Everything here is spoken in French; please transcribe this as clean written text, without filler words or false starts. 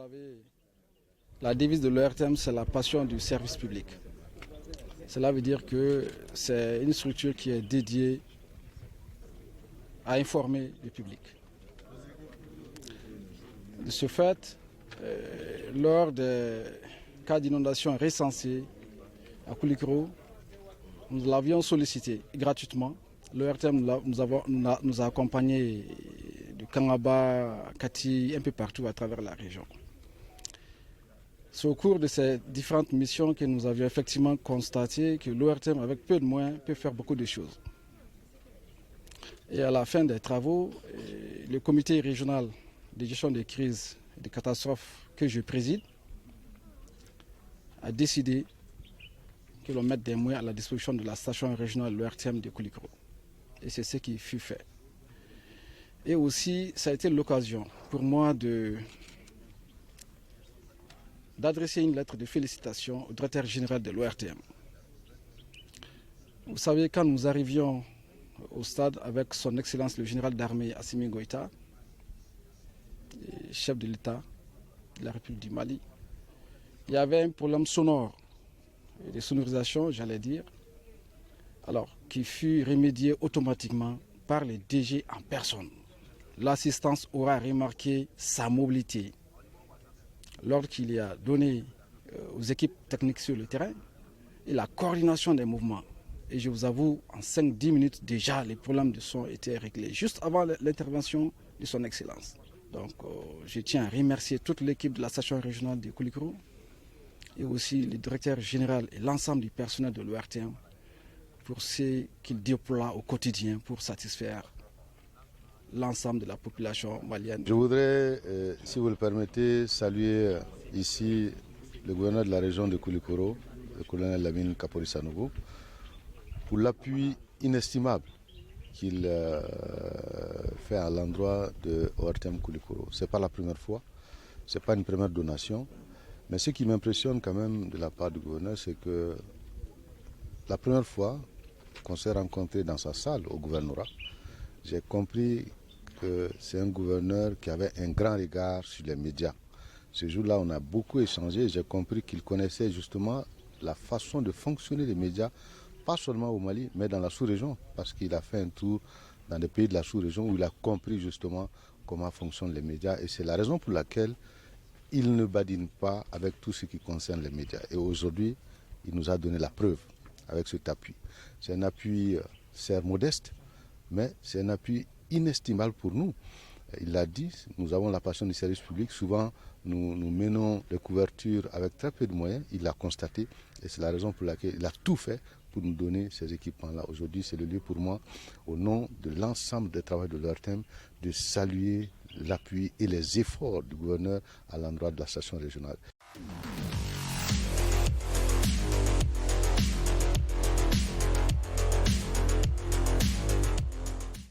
savez, la devise de l'ORTM, c'est la passion du service public. Cela veut dire que c'est une structure qui est dédiée à informer le public. De ce fait, lors des cas d'inondation recensés à Koulikoro, nous l'avions sollicité gratuitement. L'ORTM nous a accompagnés de Kangaba, Kati, un peu partout à travers la région. C'est au cours de ces différentes missions que nous avions effectivement constaté que l'ORTM, avec peu de moyens, peut faire beaucoup de choses. Et à la fin des travaux, le comité régional de gestion des crises et des catastrophes que je préside a décidé que l'on mette des moyens à la disposition de la station régionale l'ORTM de Koulikoro. Et c'est ce qui fut fait. Et aussi, ça a été l'occasion pour moi d'adresser une lettre de félicitations au directeur général de l'ORTM. Vous savez, quand nous arrivions au stade avec son Excellence le général d'armée Assimi Goïta, chef de l'État de la République du Mali, il y avait un problème sonore, de sonorisation, j'allais dire, alors qui fut remédié automatiquement par les DG en personne. L'assistance aura remarqué sa mobilité lorsqu'il a donné aux équipes techniques sur le terrain et la coordination des mouvements. Et je vous avoue, en 5-10 minutes déjà, les problèmes de son étaient réglés, juste avant l'intervention de son Excellence. Donc je tiens à remercier toute l'équipe de la station régionale de Koulikoro et aussi le directeur général et l'ensemble du personnel de l'ORTM pour ce qu'ils déploient au quotidien pour satisfaire l'ensemble de la population malienne. Je voudrais, si vous le permettez, saluer ici le gouverneur de la région de Koulikoro, le colonel Lamine Kapori Sanogo, pour l'appui inestimable qu'il fait à l'endroit de ORTM Koulikoro. Ce n'est pas la première fois, ce n'est pas une première donation, mais ce qui m'impressionne quand même de la part du gouverneur, c'est que la première fois qu'on s'est rencontré dans sa salle au gouvernorat, j'ai compris que c'est un gouverneur qui avait un grand regard sur les médias. Ce jour-là, on a beaucoup échangé et j'ai compris qu'il connaissait justement la façon de fonctionner des médias, pas seulement au Mali, mais dans la sous-région, parce qu'il a fait un tour dans des pays de la sous-région où il a compris justement comment fonctionnent les médias. Et c'est la raison pour laquelle il ne badine pas avec tout ce qui concerne les médias. Et aujourd'hui, il nous a donné la preuve avec cet appui. C'est un appui, certes modeste, mais c'est un appui inestimable pour nous. Il l'a dit, nous avons la passion du service public. Souvent, nous menons des couvertures avec très peu de moyens. Il l'a constaté et c'est la raison pour laquelle il a tout fait pour nous donner ces équipements-là. Aujourd'hui, c'est le lieu pour moi, au nom de l'ensemble des travailleurs de l'ORTM, de saluer l'appui et les efforts du gouverneur à l'endroit de la station régionale.